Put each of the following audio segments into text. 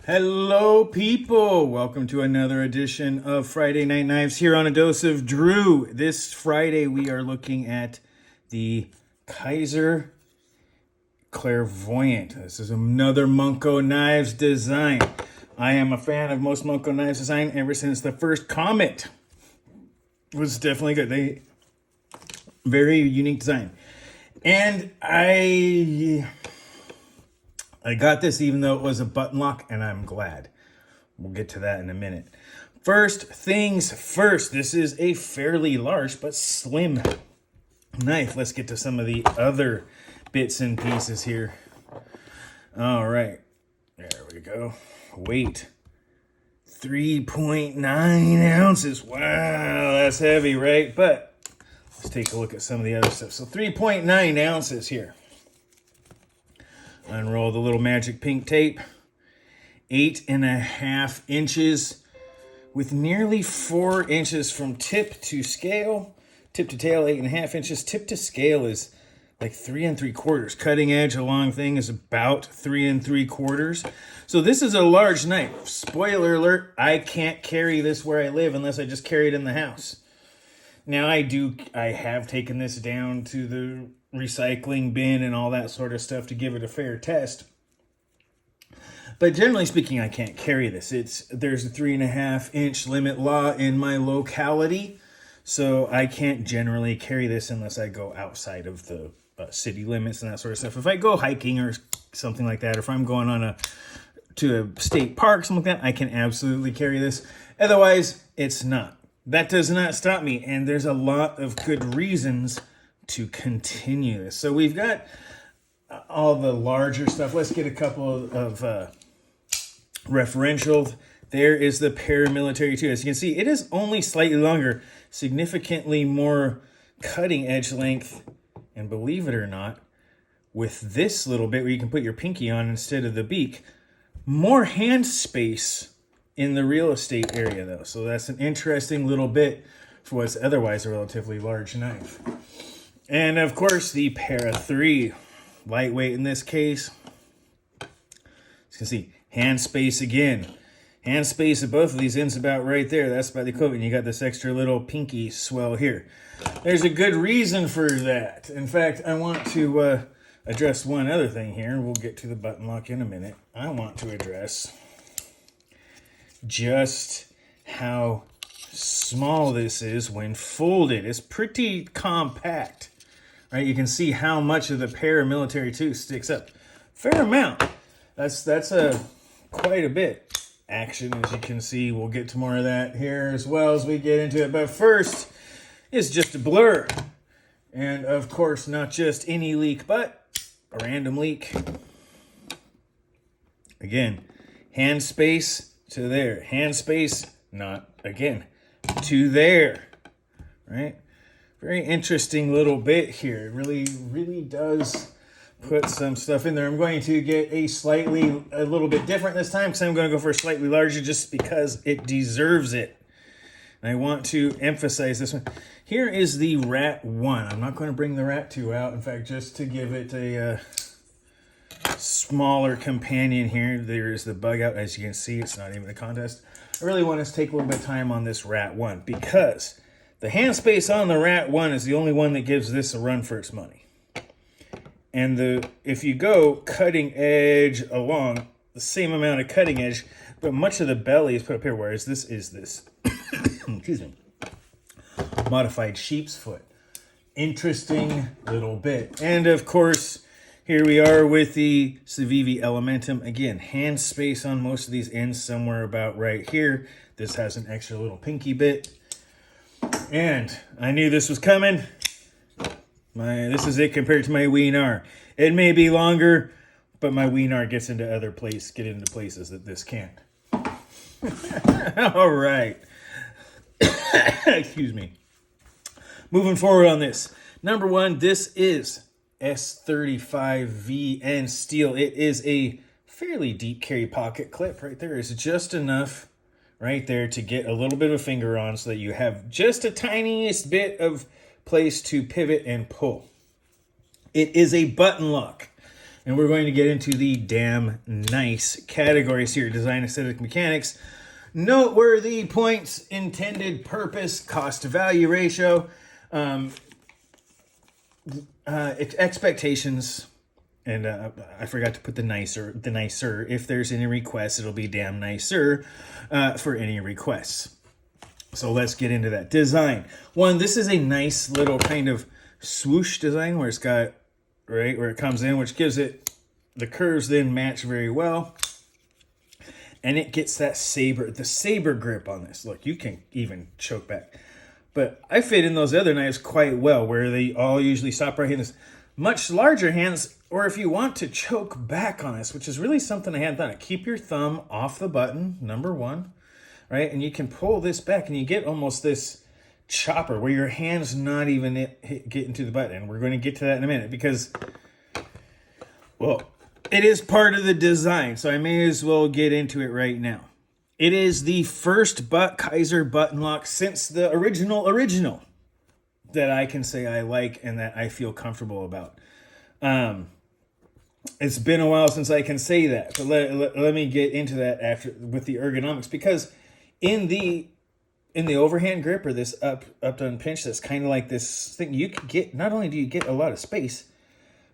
Hello, people. Welcome to another edition of Friday Night Knives here on A Dose of Drew. This Friday, we are looking at the Kizer Clairvoyant. This is another Munko Knives design. I am a fan of most Munko Knives design ever since the first Comet. It was definitely good. Very unique design. And I got this even though it was a button lock, and I'm glad. We'll get to that in a minute. First things first, this is a fairly large but slim knife. Let's get to some of the other bits and pieces here. All right, there we go. Weight, 3.9 ounces. Wow, that's heavy, right? But let's take a look at some of the other stuff. So 3.9 ounces here. Unroll the little magic pink tape. 8.5 inches with nearly 4 inches from tip to scale. Tip to tail, 8.5 inches. Tip to scale is like 3 3/4. Cutting edge, a long thing, is about 3 3/4. So this is a large knife. Spoiler alert, I can't carry this where I live unless I just carry it in the house. Now I have taken this down to the recycling bin and all that sort of stuff to give it a fair test. But generally speaking, I can't carry this. There's a 3.5 inch limit law in my locality, so I can't generally carry this unless I go outside of the city limits and that sort of stuff. If I go hiking or something like that, or if I'm going to a state park, something like that, I can absolutely carry this. Otherwise, it's not. That does not stop me, and there's a lot of good reasons to continue this. So we've got all the larger stuff. Let's get a couple of referential. There is the paramilitary too. As you can see, it is only slightly longer, significantly more cutting edge length, and believe it or not, with this little bit where you can put your pinky on instead of the beak, more hand space in the real estate area though. So that's an interesting little bit for what's otherwise a relatively large knife. And of course, the Para 3, lightweight in this case. As you can see, hand space again. Hand space of both of these ends about right there. That's by the equivalent. You got this extra little pinky swell here. There's a good reason for that. In fact, I want to address one other thing here. We'll get to the button lock in a minute. I want to address just how small this is when folded. It's pretty compact. Right, you can see how much of the paramilitary too sticks up. Fair amount. That's quite a bit. Action, as you can see. We'll get to more of that here as well as we get into it. But first, it's just a blur. And of course, not just any leak, but a random leak. Again, hand space to there. Hand space, not again, to there. Right? Very interesting little bit here. It really does put some stuff in there. I'm going to get a little bit different this time because I'm going to go for a slightly larger just because it deserves it. And I want to emphasize this one. Here is the Rat 1. I'm not going to bring the Rat 2 out. In fact, just to give it a smaller companion here, there is the bug out. As you can see, it's not even a contest. I really want to take a little bit of time on this Rat 1 because the hand space on the Rat 1 is the only one that gives this a run for its money. And if you go cutting edge along, the same amount of cutting edge, but much of the belly is put up here, whereas this is this, excuse me, modified sheep's foot. Interesting little bit. And of course, here we are with the Civivi Elementum. Again, hand space on most of these ends somewhere about right here. This has an extra little pinky bit. And I knew this was coming. This is it compared to my Weenar. It may be longer, but my Weenar gets into places that this can't. All right. Excuse me. Moving forward on this. Number one, this is S35VN steel. It is a fairly deep carry pocket clip right there. It's just enough right there to get a little bit of a finger on so that you have just a tiniest bit of place to pivot and pull. It is a button lock. And we're going to get into the damn nice categories here. Design, aesthetic, mechanics, noteworthy points, intended purpose, cost to value ratio, expectations, and I forgot to put the nicer. If there's any requests, it'll be damn nicer for any requests. So let's get into that. Design. One, this is a nice little kind of swoosh design where it's got, right, where it comes in, which gives it, the curves then match very well. And it gets that the saber grip on this. Look, you can even choke back. But I fit in those other knives quite well, where they all usually stop right here in this much larger hands, or if you want to choke back on this, which is really something I hadn't done. Keep your thumb off the button, number one, right? And you can pull this back and you get almost this chopper where your hand's not even getting to the button. And we're going to get to that in a minute because, well, it is part of the design, so I may as well get into it right now. It is the first Kizer button lock since the original that I can say I like and that I feel comfortable about. It's been a while since I can say that, but let me get into that after with the ergonomics, because in the overhand grip, or this up down pinch, that's kind of like this thing, you can get, not only do you get a lot of space,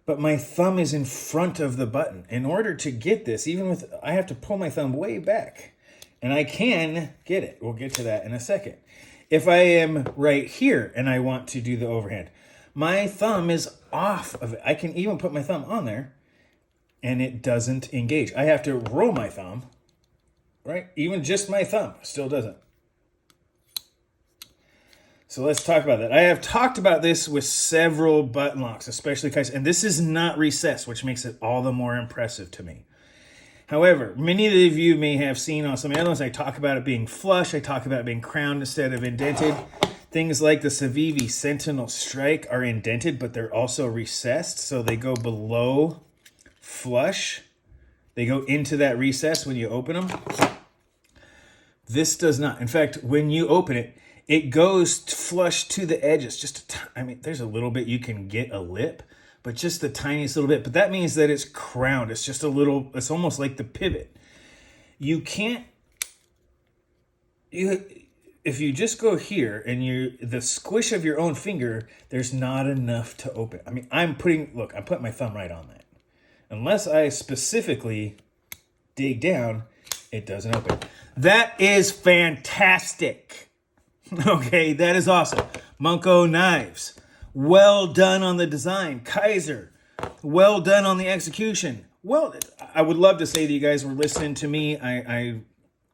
but my thumb is in front of the button. In order to get this, I have to pull my thumb way back. And I can get it. We'll get to that in a second. If I am right here and I want to do the overhand, my thumb is off of it. I can even put my thumb on there and it doesn't engage. I have to roll my thumb, right? Even just my thumb still doesn't. So let's talk about that. I have talked about this with several button locks, especially Kizer, and this is not recessed, which makes it all the more impressive to me. However, many of you may have seen on some of the other ones, I talk about it being flush. I talk about it being crowned instead of indented. Things like the Civivi Sentinel Strike are indented, but they're also recessed. So they go below flush. They go into that recess when you open them. This does not. In fact, when you open it, it goes flush to the edges. There's a little bit you can get a lip, but just the tiniest little bit. But that means that it's crowned. It's just a little, it's almost like the pivot. You can't, if you just go here and the squish of your own finger, there's not enough to open. I'm putting my thumb right on that. Unless I specifically dig down, it doesn't open. That is fantastic. Okay, that is awesome. Munko Knives. Well done on the design. Kizer, well done on the execution. Well, I would love to say that you guys were listening to me. I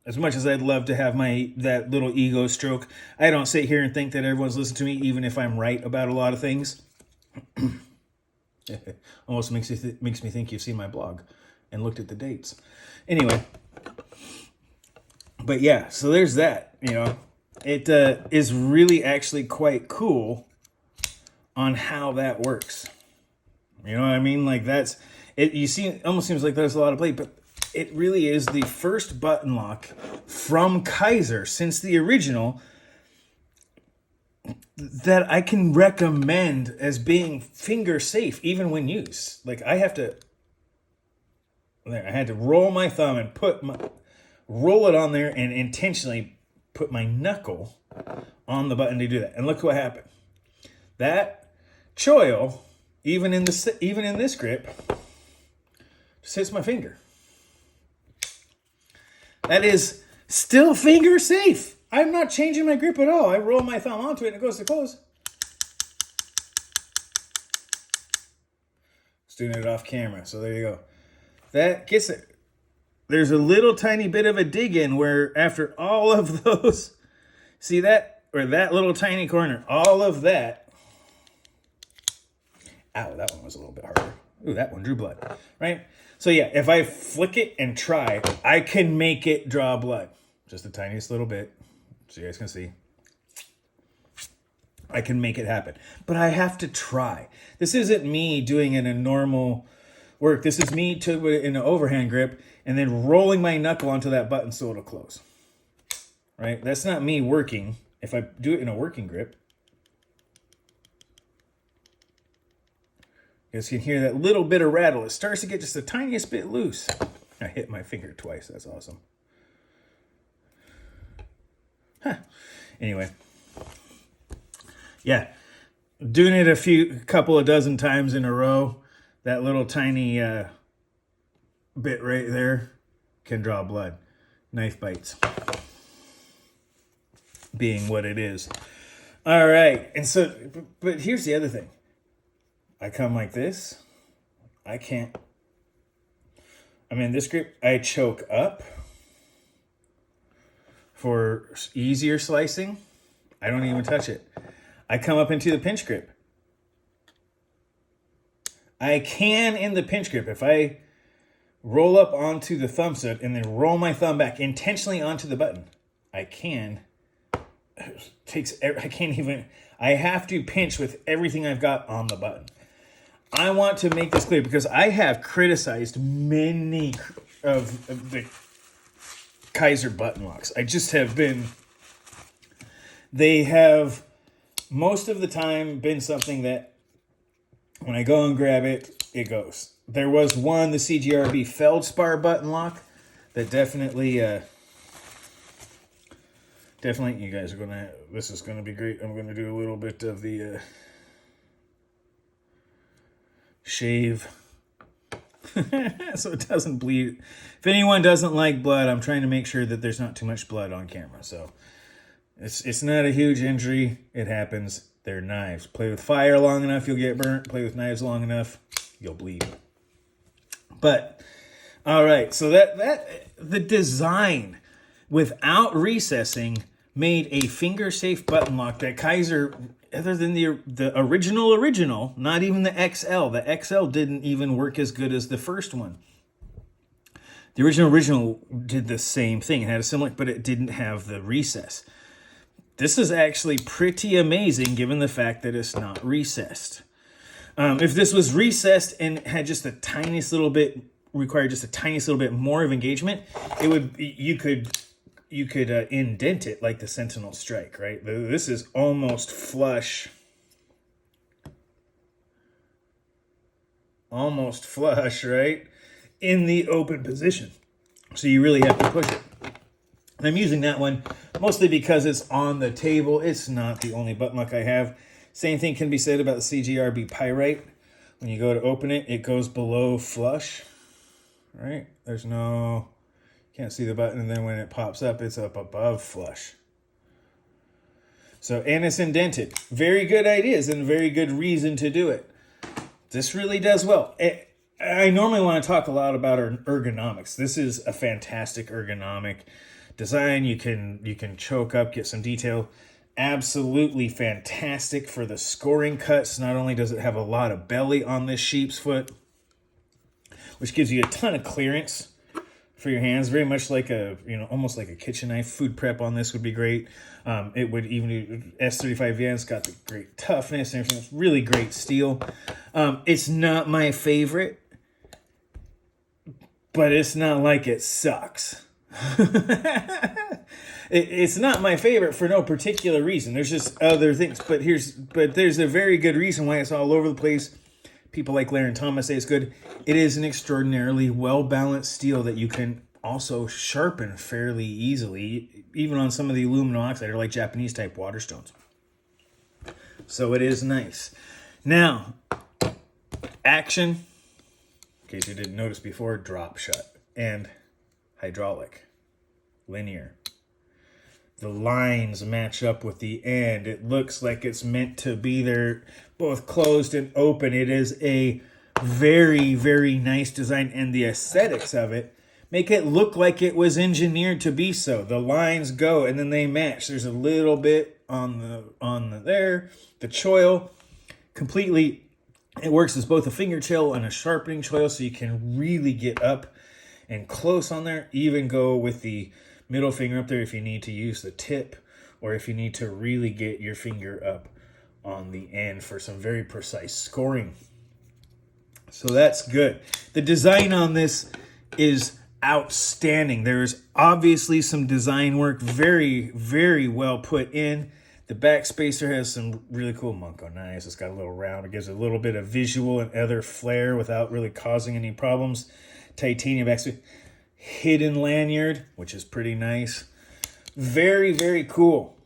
as much as I'd love to have that little ego stroke, I don't sit here and think that everyone's listening to me, even if I'm right about a lot of things. Almost makes me think you've seen my blog and looked at the dates. Anyway, but yeah, so there's that. It is really actually quite cool on how that works. You know what I mean? Like that's it. You see, it almost seems like there's a lot of blade, but it really is the first button lock from Kizer since the original that I can recommend as being finger safe, even when used. Like I had to roll my thumb and roll it on there and intentionally put my knuckle on the button to do that. And look what happened. That choil, even in this grip, just hits my finger. That is still finger safe. I'm not changing my grip at all. I roll my thumb onto it and it goes to close. Just doing it off camera. So there you go. That gets it. There's a little tiny bit of a dig in where after all of those, see that, or that little tiny corner, all of that. Ow, that one was a little bit harder. Ooh, that one drew blood, right? So yeah, if I flick it and try, I can make it draw blood. Just the tiniest little bit, so you guys can see. I can make it happen. But I have to try. This isn't me doing it in normal work. This is me in an overhand grip and then rolling my knuckle onto that button so it'll close. Right? That's not me working. If I do it in a working grip, You guys can hear that little bit of rattle. It starts to get just the tiniest bit loose. I hit my finger twice. That's awesome. Huh. Anyway. Yeah. Doing it a couple of dozen times in a row, that little tiny bit right there can draw blood. Knife bites. Being what it is. All right. And so, but here's the other thing. I come like this. I can't. I'm in this grip. I choke up for easier slicing. I don't even touch it. I come up into the pinch grip. I can in the pinch grip. If I roll up onto the thumb stud and then roll my thumb back intentionally onto the button, I can. I have to pinch with everything I've got on the button. I want to make this clear because I have criticized many of the Kizer button locks. I just have been, they have most of the time been something that when I go and grab it, it goes. There was one, the CGRB Feldspar button lock, that definitely, you guys are going to, this is going to be great. I'm going to do a little bit of the shave so it doesn't bleed. If anyone doesn't like blood, I'm trying to make sure that there's not too much blood on camera. So it's not a huge injury. It happens. They're knives. Play with fire long enough, you'll get burnt. Play with knives long enough, you'll bleed. But all right, so that the design without recessing made a finger safe button lock that Kizer, other than the original, not even the XL. The XL didn't even work as good as the first one. The original did the same thing. It had a similar, but it didn't have the recess. This is actually pretty amazing given the fact that it's not recessed. If this was recessed and had just the tiniest little bit, required just a tiniest little bit more of engagement, it would, you could indent it like the Sentinel Strike, right? This is almost flush. Almost flush, right? In the open position. So you really have to push it. I'm using that one mostly because it's on the table. It's not the only button lock I have. Same thing can be said about the CGRB Pyrite. When you go to open it, it goes below flush, right? There's no... Can't see the button, and then when it pops up, it's up above flush. So, and it's indented. Very good ideas and very good reason to do it. This really does well. I normally want to talk a lot about ergonomics. This is a fantastic ergonomic design. You can choke up, get some detail. Absolutely fantastic for the scoring cuts. Not only does it have a lot of belly on this sheep's foot, which gives you a ton of clearance for your hands, very much like almost like a kitchen knife. Food prep on this would be great. It would even, S35N's got the great toughness and everything. It's really great steel. It's not my favorite, but it's not like it sucks. It's not my favorite for no particular reason. There's just other things, but there's a very good reason why it's all over the place. People like Larry and Thomas say it's good. It is an extraordinarily well-balanced steel that you can also sharpen fairly easily, even on some of the aluminum oxide or like Japanese type water stones. So it is nice. Now, action, in case you didn't notice before, drop shut and hydraulic, linear. The lines match up with the end. It looks like it's meant to be there, both closed and open. It is a very, very nice design, and the aesthetics of it make it look like it was engineered to be so. The lines go and then they match. There's a little bit on the there. The choil completely, it works as both a finger choil and a sharpening choil, so you can really get up and close on there. Even go with the middle finger up there if you need to use the tip, or if you need to really get your finger up on the end for some very precise scoring. So that's good. The design on this is outstanding. There's obviously some design work, very, very well put in. The back spacer has some really cool Munko Knives. It's got a little round. It gives a little bit of visual and other flair without really causing any problems. Titanium back spacer. Hidden lanyard, which is pretty nice. Very, very cool.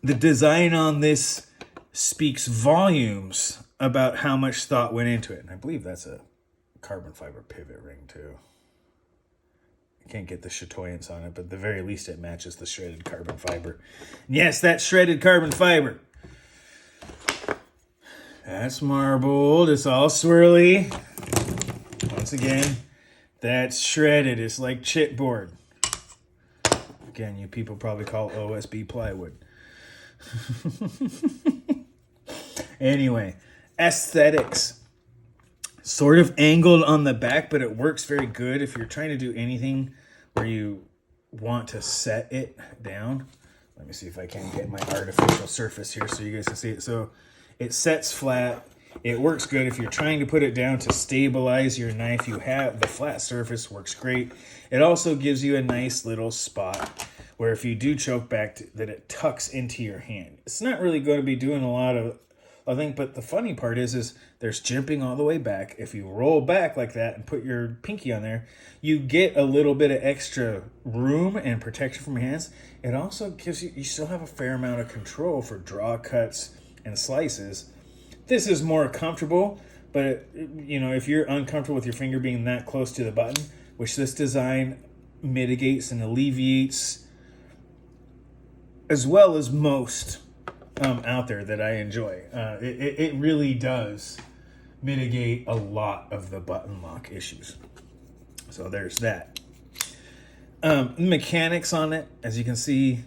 The design on this speaks volumes about how much thought went into it. And I believe that's a carbon fiber pivot ring too. I can't get the chatoyance on it, but at the very least it matches the shredded carbon fiber. Yes, that's shredded carbon fiber. That's marbled. It's all swirly. Once again, that's shredded. It's like chipboard. Again, you people probably call OSB plywood. Anyway, aesthetics. Sort of angled on the back, but it works very good if you're trying to do anything where you want to set it down. Let me see if I can get my artificial surface here so you guys can see it. So it sets flat. It works good if you're trying to put it down to stabilize your knife. You have the flat surface, works great. It also gives you a nice little spot where if you do choke back, that it tucks into your hand. It's not really going to be doing a lot of, I think, but the funny part is there's jimping all the way back. If you roll back like that and put your pinky on there, you get a little bit of extra room and protection from your hands. It also gives you still have a fair amount of control for draw cuts and slices. This is more comfortable, but if you're uncomfortable with your finger being that close to the button, which this design mitigates and alleviates, as well as most out there that I enjoy. It really does mitigate a lot of the button lock issues. So there's that. Mechanics on it, as you can see,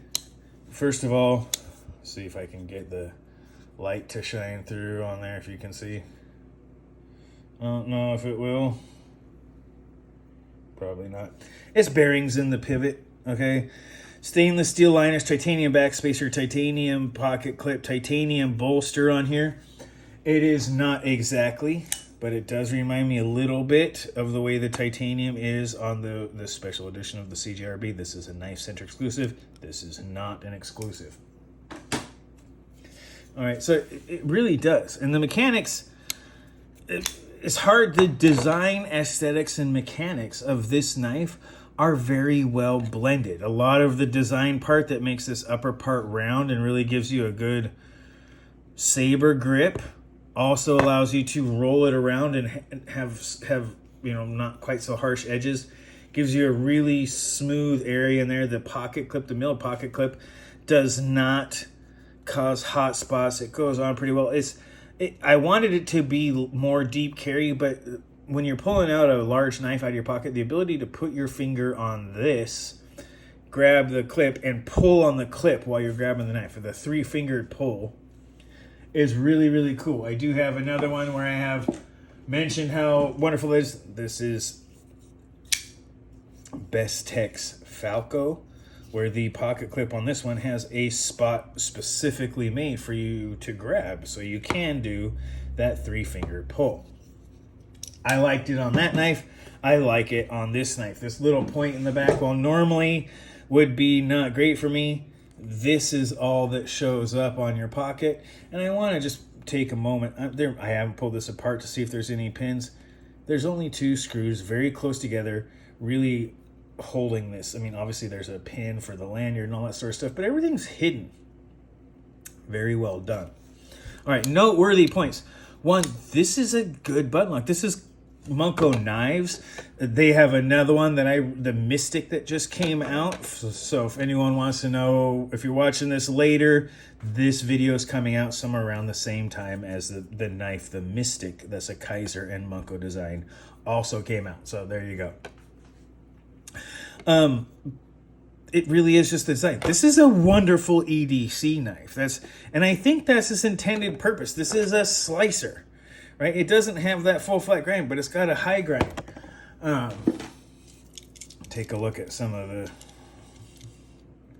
first of all, see if I can get the light to shine through on there, if you can see. I don't know if it will. Probably not. It's bearings in the pivot, okay? Stainless steel liners, titanium backspacer, titanium pocket clip, titanium bolster on here. It is not exactly, but it does remind me a little bit of the way the titanium is on the special edition of the CJRB. This is a Knife Center exclusive. This is not an exclusive. All right, so it really does. And the mechanics, it's hard. The design aesthetics and mechanics of this knife are very well blended. A lot of the design part that makes this upper part round and really gives you a good saber grip also allows you to roll it around and have not quite so harsh edges. Gives you a really smooth area in there. The pocket clip, the mill pocket clip, does not cause hot spots. It goes on pretty well. I wanted it to be more deep carry, but when you're pulling out a large knife out of your pocket, the ability to put your finger on this, grab the clip, and pull on the clip while you're grabbing the knife, for the 3-fingered pull, is really, really cool. I do have another one where I have mentioned how wonderful it is. This is Best Tex Falco, where the pocket clip on this one has a spot specifically made for you to grab, so you can do that 3-finger pull. I liked it on that knife. I like it on this knife. This little point in the back, while normally would be not great for me, this is all that shows up on your pocket. And I want to just take a moment. I haven't pulled this apart to see if there's any pins. There's only 2 screws very close together, really holding this. I mean, obviously there's a pin for the lanyard and all that sort of stuff, but everything's hidden. Very well done. All right, noteworthy points. 1, this is a good button lock. This is Munko Knives. They have another one the Mystic that just came out. So if anyone wants to know, if you're watching this later, this video is coming out somewhere around the same time as the knife, the Mystic, that's a Kizer and Munko design, also came out. So there you go. It really is just the design. This is a wonderful EDC knife. And I think that's its intended purpose. This is a slicer, right? It doesn't have that full flat grind, but it's got a high grind. Take a look at some of the,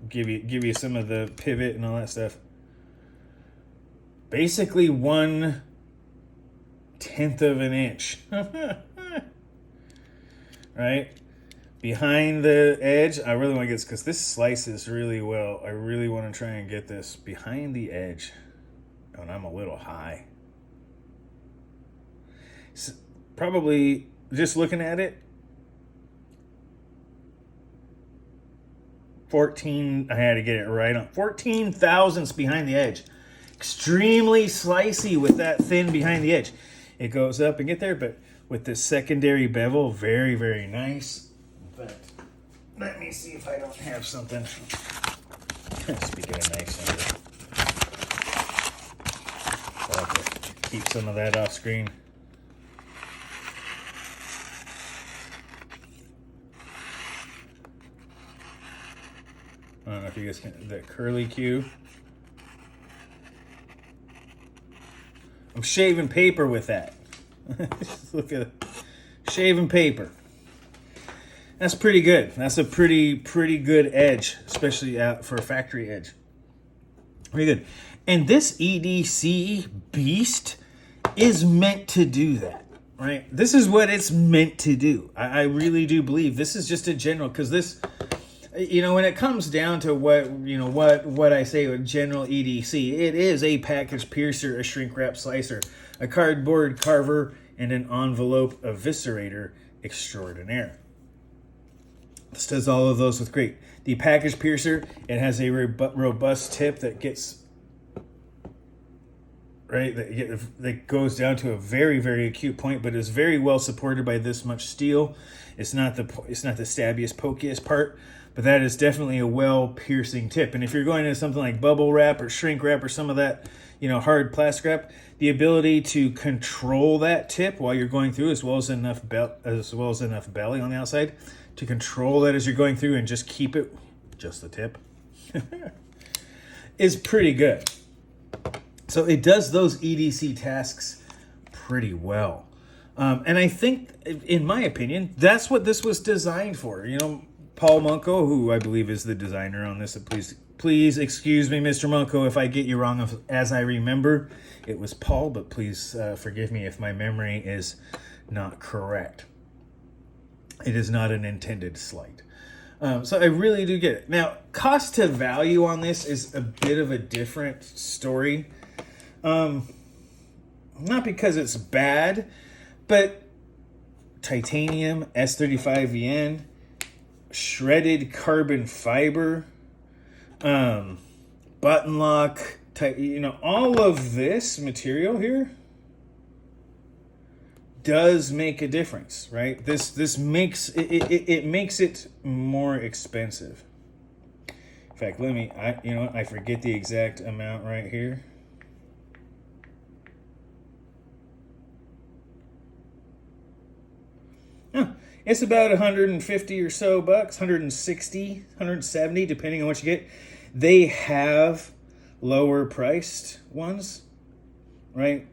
give you some of the pivot and all that stuff. Basically 1/10 of an inch, right? behind the edge. I really want to get this because this slices really well. I really want to try and get this behind the edge. Oh, and I'm a little high. So probably just looking at it, 14, I had to get it right on 14 thousandths behind the edge. Extremely slicey with that thin behind the edge. It goes up and get there, but with this secondary bevel, very, very nice. In fact, let me see if I don't have something. Speaking of nice, I'll have to keep some of that off screen. I don't know if you guys can, the curly Q. I'm shaving paper with that. Just look at it. Shaving paper. That's pretty good. That's a pretty good edge, especially for a factory edge. Pretty good. And this EDC beast is meant to do that, right? This is what it's meant to do. I really do believe this is just a general, because this, you know, when it comes down to what I say with general EDC, it is a package piercer, a shrink wrap slicer, a cardboard carver, and an envelope eviscerator extraordinaire. This does all of those with great. The package piercer, it has a robust tip that gets right that goes down to a very, very acute point, but is very well supported by this much steel. It's not the stabbiest, pokiest part, but that is definitely a well piercing tip. And if you're going into something like bubble wrap or shrink wrap or some of that, hard plastic wrap, the ability to control that tip while you're going through, as well as enough belly on the outside to control that as you're going through and just keep it just the tip, is pretty good. So it does those EDC tasks pretty well. And I think, in my opinion, that's what this was designed for. Paul Munko, who I believe is the designer on this, please excuse me, Mr. Munko, if I get you wrong. As I remember, it was Paul, but please forgive me if my memory is not correct. It is not an intended slight. So I really do get it. Now, cost to value on this is a bit of a different story. Not because it's bad, but titanium, S35VN, shredded carbon fiber, button lock, all of this material here does make a difference, right? This makes it makes it more expensive. In fact, I forget the exact amount right here. It's about 150 or so bucks, 160, 170, depending on what you get. They have lower priced ones, right?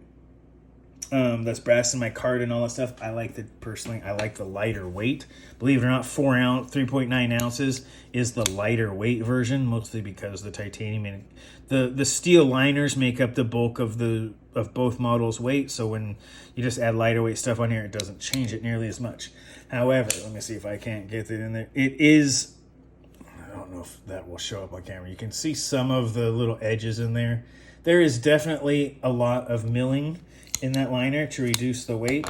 That's brass in my card and all that stuff. I like the lighter weight. Believe it or not, 3.9 ounces is the lighter weight version, mostly because the titanium and the steel liners make up the bulk of both models' weight. So when you just add lighter weight stuff on here, it doesn't change it nearly as much. However, let me see if I can't get it in there. It is, I don't know if that will show up on camera. You can see some of the little edges in there. There is definitely a lot of milling in that liner to reduce the weight.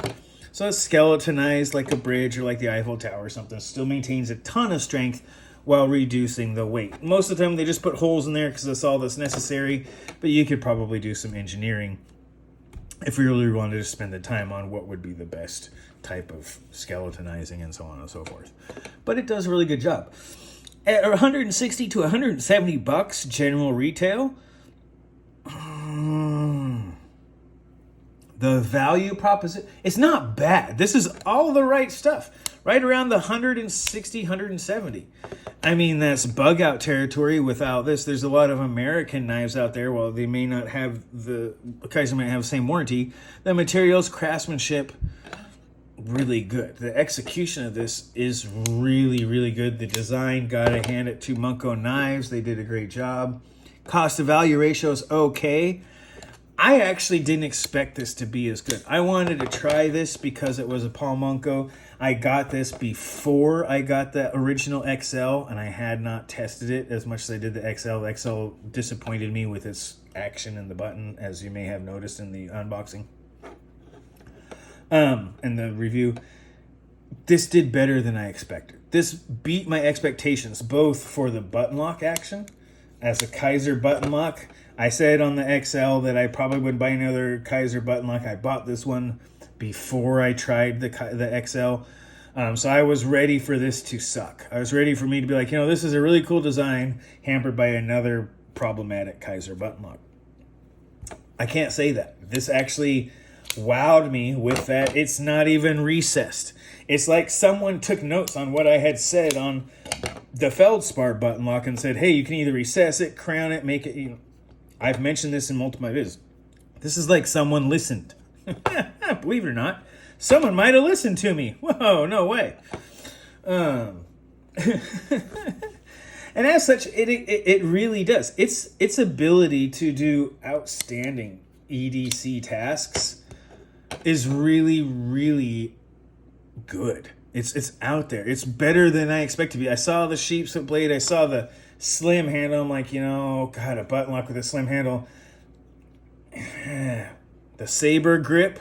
So it's skeletonized like a bridge or like the Eiffel Tower or something. Still maintains a ton of strength while reducing the weight. Most of the time they just put holes in there because that's all that's necessary, but you could probably do some engineering if you really wanted to spend the time on what would be the best type of skeletonizing and so on and so forth. But it does a really good job. At 160 to 170 bucks general retail, the value proposition, it's not bad. This is all the right stuff. Right around the 160, 170. I mean, that's bug out territory without this. There's a lot of American knives out there. While they may not have Kizer might have the same warranty, the materials, craftsmanship, really good. The execution of this is really, really good. The design, gotta hand it to Munko Knives. They did a great job. Cost to value ratio is okay. I actually didn't expect this to be as good. I wanted to try this because it was a Paul Munko. I got this before I got the original XL, and I had not tested it as much as I did the XL. The XL disappointed me with its action in the button, as you may have noticed in the unboxing and the review. This did better than I expected. This beat my expectations, both for the button lock action as a Kizer button lock. I said on the XL that I probably wouldn't buy another Kizer button lock. I bought this one before I tried the XL. So I was ready for this to suck. I was ready for me to be like, this is a really cool design hampered by another problematic Kizer button lock. I can't say that. This actually wowed me with that. It's not even recessed. It's like someone took notes on what I had said on the Feldspar button lock and said, hey, you can either recess it, crown it, make it, I've mentioned this in multiple videos. This is like someone listened. Believe it or not, someone might have listened to me. Whoa, no way. And as such, it really does. Its ability to do outstanding EDC tasks is really, really good. It's out there. It's better than I expect to be. I saw the sheepsfoot blade. I saw the slim handle. I'm like, God, a button lock with a slim handle. The saber grip,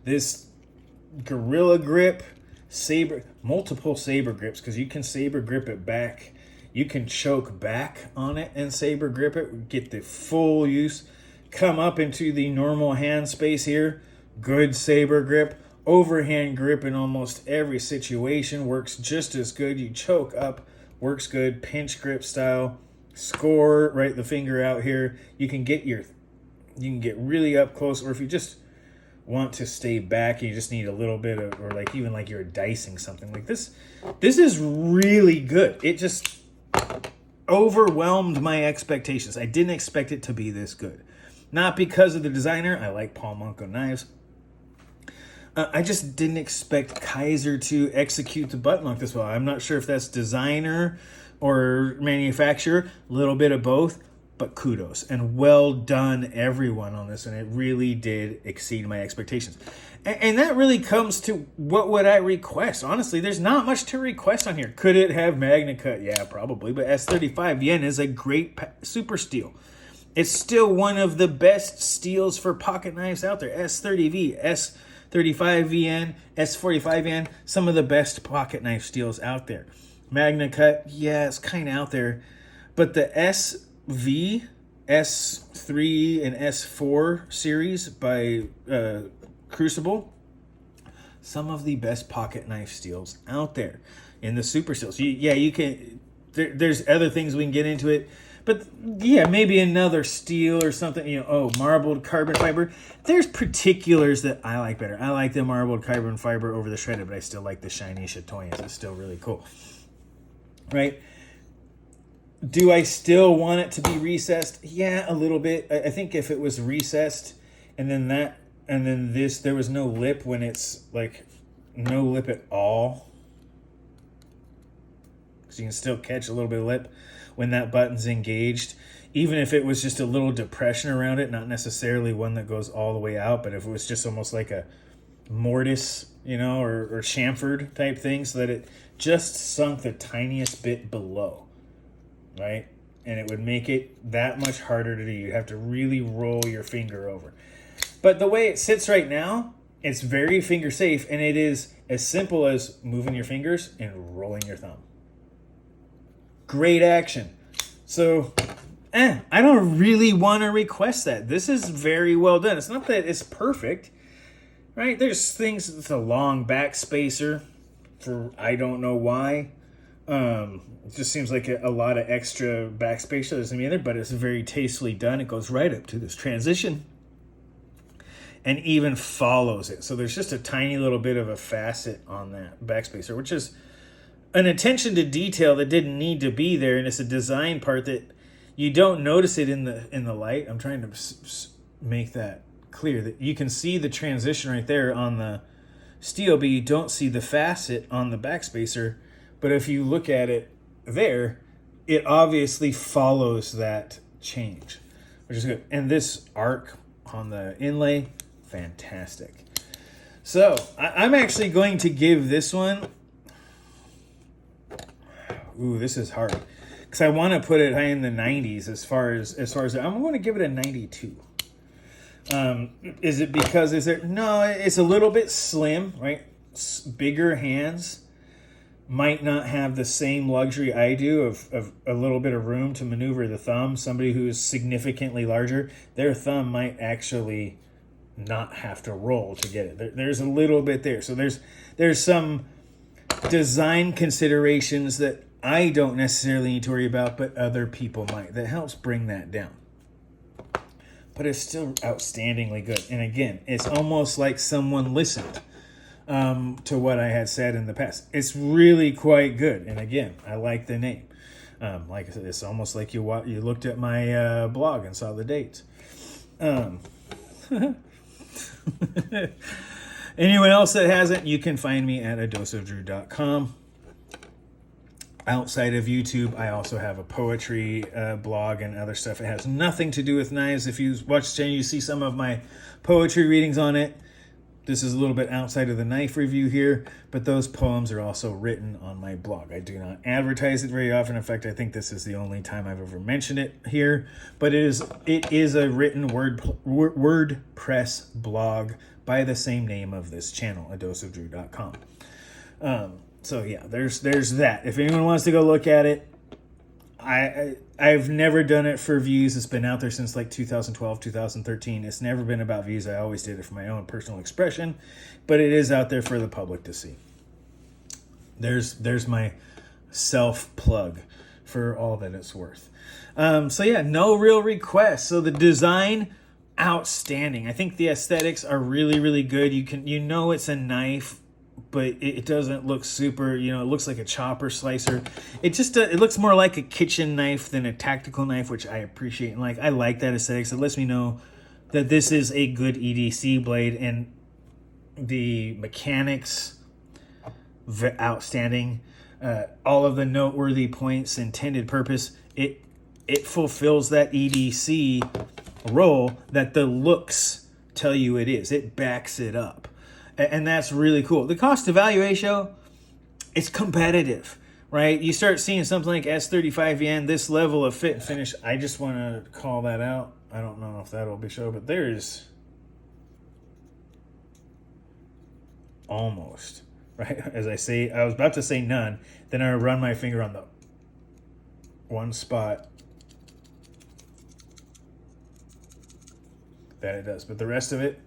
this gorilla grip, multiple saber grips, because you can saber grip it back. You can choke back on it and saber grip it, get the full use. Come up into the normal hand space here. Good saber grip. Overhand grip in almost every situation works just as good. You choke up, works good. Pinch grip style. Score, right the finger out here. You can get really up close, or if you just want to stay back, you just need a little bit of, or like even like you're dicing something like this. This is really good. It just overwhelmed my expectations. I didn't expect it to be this good. Not because of the designer. I like Paul Munko Knives. I just didn't expect Kizer to execute the button lock this well. I'm not sure if that's designer or manufacturer, a little bit of both, but kudos and well done everyone on this, and it really did exceed my expectations. And that really comes to what would I request. Honestly, there's not much to request on here. Could it have Magna Cut? Yeah, probably, but S35 yen is a great super steel. It's still one of the best steels for pocket knives out there. S30V, S35VN, S45VN, some of the best pocket knife steels out there. Magna Cut, yeah, it's kind of out there. But the SV, S3, and S4 series by Crucible, some of the best pocket knife steels out there in the super steels. You can, there's other things we can get into it. But yeah, maybe another steel or something, marbled carbon fiber. There's particulars that I like better. I like the marbled carbon fiber over the shredded, but I still like the shiny Chatoyans. It's still really cool. Right? Do I still want it to be recessed? Yeah, a little bit. I think if it was recessed and then this, there was no lip when it's like no lip at all. Because you can still catch a little bit of lip when that button's engaged, even if it was just a little depression around it, not necessarily one that goes all the way out, but if it was just almost like a mortise, or chamfered type thing, so that it just sunk the tiniest bit below, right? And it would make it that much harder to do. You have to really roll your finger over. But the way it sits right now, it's very finger safe, and it is as simple as moving your fingers and rolling your thumb. Great action. So, I don't really want to request that. This is very well done. It's not that it's perfect, right? There's things, it's a long back spacer for I don't know why. It just seems like a lot of extra back spacer doesn't mean there, but it's very tastefully done. It goes right up to this transition and even follows it. So there's just a tiny little bit of a facet on that back spacer, which is an attention to detail that didn't need to be there, and it's a design part that you don't notice it in the light. I'm trying to make that clear, that you can see the transition right there on the steel, but you don't see the facet on the backspacer. But if you look at it there, it obviously follows that change, which is good. And this arc on the inlay, fantastic. So I'm actually going to give this one, ooh, this is hard, because I want to put it high in the 90s as far as I'm going to give it a 92. Is it because no, it's a little bit slim, right? Bigger hands might not have the same luxury I do of a little bit of room to maneuver the thumb. Somebody who is significantly larger, their thumb might actually not have to roll to get it. There's a little bit there. So there's some design considerations that I don't necessarily need to worry about, but other people might. That helps bring that down. But it's still outstandingly good. And again, it's almost like someone listened to what I had said in the past. It's really quite good. And again, I like the name. Like I said, it's almost like you looked at my blog and saw the dates. Anyone else that hasn't, you can find me at adoseofdrew.com. Outside of YouTube, I also have a poetry blog and other stuff. It has nothing to do with knives. If you watch the channel, you see some of my poetry readings on it. This is a little bit outside of the knife review here, but those poems are also written on my blog. I do not advertise it very often. In fact, I think this is the only time I've ever mentioned it here. But it is a written WordPress blog by the same name of this channel, adoseofdrew.com. So yeah, there's that. If anyone wants to go look at it, I've never done it for views. It's been out there since like 2012, 2013. It's never been about views. I always did it for my own personal expression, but it is out there for the public to see. There's my self plug for all that it's worth. So yeah, no real requests. So the design, outstanding. I think the aesthetics are really, really good. You know it's a knife, but it doesn't look super, it looks like a chopper slicer. It looks more like a kitchen knife than a tactical knife, which I appreciate. And I like that aesthetics. It lets me know that this is a good EDC blade, and the mechanics, outstanding. All of the noteworthy points, intended purpose, it fulfills that EDC role that the looks tell you it is. It backs it up. And that's really cool. The cost to value ratio, it's competitive, right? You start seeing something like S35 yen, this level of fit and finish. I just want to call that out. I don't know if that'll be shown, but there's almost, right? As I say, I was about to say none. Then I run my finger on the one spot that it does. But the rest of it,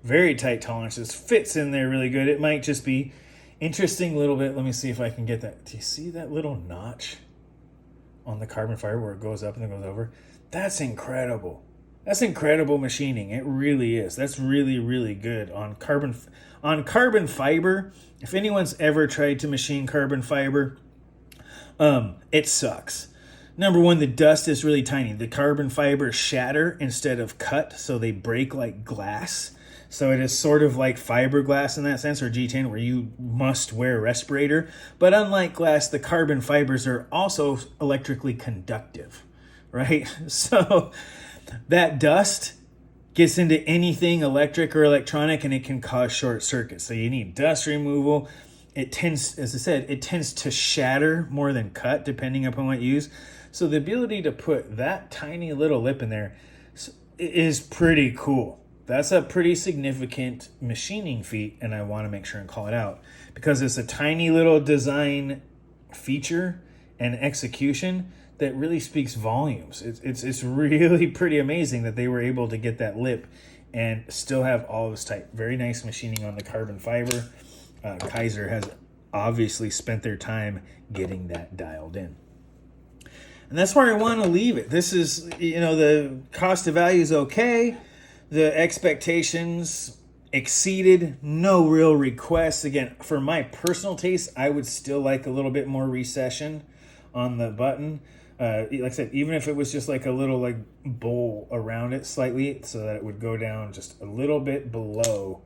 very tight tolerances, fits in there really good. It might just be interesting a little bit. Let me see if I can get that. Do you see that little notch on the carbon fiber where it goes up and then goes over? That's incredible. That's incredible machining. It really is. That's really, really good on carbon fiber. If anyone's ever tried to machine carbon fiber, it sucks. Number one, the dust is really tiny. The carbon fibers shatter instead of cut, so they break like glass. So it is sort of like fiberglass in that sense, or G10, where you must wear a respirator. But unlike glass, the carbon fibers are also electrically conductive, right? So that dust gets into anything electric or electronic, and it can cause short circuits. So you need dust removal. It tends, as I said, it tends to shatter more than cut, depending upon what you use. So the ability to put that tiny little lip in there is pretty cool. That's a pretty significant machining feat, and I want to make sure and call it out because it's a tiny little design feature and execution that really speaks volumes. It's really pretty amazing that they were able to get that lip and still have all of this tight. Very nice machining on the carbon fiber. Kizer has obviously spent their time getting that dialed in. And that's where I want to leave it. This is, the cost to value is okay. The expectations exceeded, no real requests. Again, for my personal taste, I would still like a little bit more recession on the button. Like I said, even if it was just like a little bowl around it slightly so that it would go down just a little bit below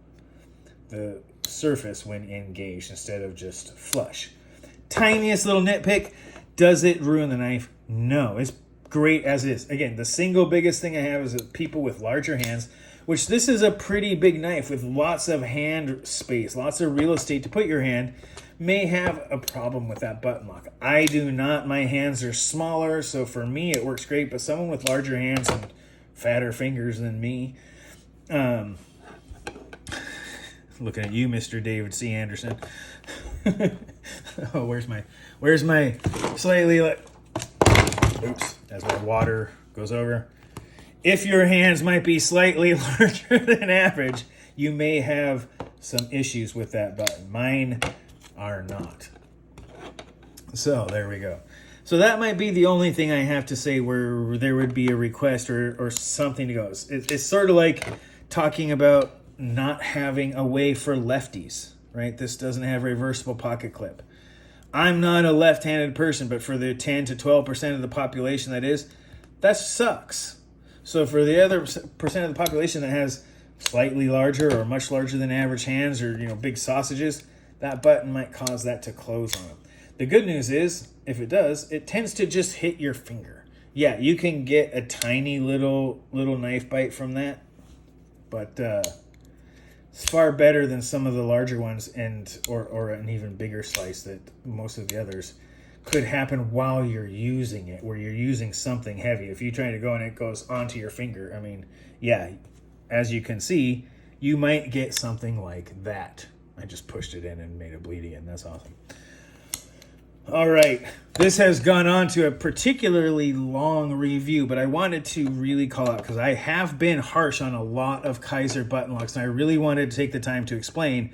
the surface when engaged instead of just flush. Tiniest little nitpick. Does it ruin the knife? No. It's great as is. Again, the single biggest thing I have is that people with larger hands, which this is a pretty big knife with lots of hand space, lots of real estate to put your hand, may have a problem with that button lock. I do not. My hands are smaller, so for me it works great, but someone with larger hands and fatter fingers than me, looking at you, Mr. David C. Anderson. Oh, where's my slightly, oops, as my water goes over. If your hands might be slightly larger than average, you may have some issues with that button. Mine are not. So there we go. So that might be the only thing I have to say where there would be a request or something to go. It's sort of like talking about not having a way for lefties, right? This doesn't have a reversible pocket clip. I'm not a left-handed person, but for the 10 to 12% of the population that sucks. So for the other percent of the population that has slightly larger or much larger than average hands, or big sausages, that button might cause that to close on them. The good news is, if it does, it tends to just hit your finger. Yeah, you can get a tiny little knife bite from that, but it's far better than some of the larger ones, or an even bigger slice that most of the others could happen while you're using it, where you're using something heavy. If you're trying to go and it goes onto your finger, I mean, yeah, as you can see, you might get something like that. I just pushed it in and made a bleedy, and that's awesome. All right, this has gone on to a particularly long review, but I wanted to really call out because I have been harsh on a lot of Kizer button locks, and I really wanted to take the time to explain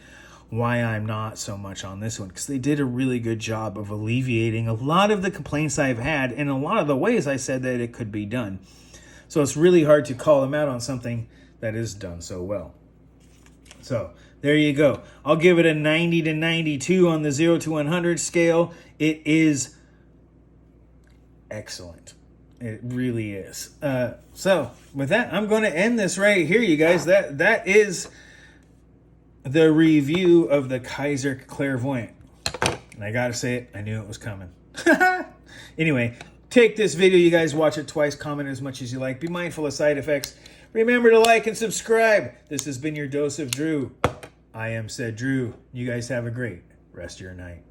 why I'm not so much on this one, because they did a really good job of alleviating a lot of the complaints I've had in a lot of the ways I said that it could be done. So it's really hard to call them out on something that is done so well. So there you go. I'll give it a 90 to 92 on the 0 to 100 scale. It is excellent. It really is. So with that, I'm going to end this right here, you guys. That is the review of the Kizer Clairvoyant. And I gotta say it, I knew it was coming. Anyway, take this video, you guys, watch it twice, comment as much as you like. Be mindful of side effects. Remember to like and subscribe. This has been your dose of Drew. I am said Drew. You guys have a great rest of your night.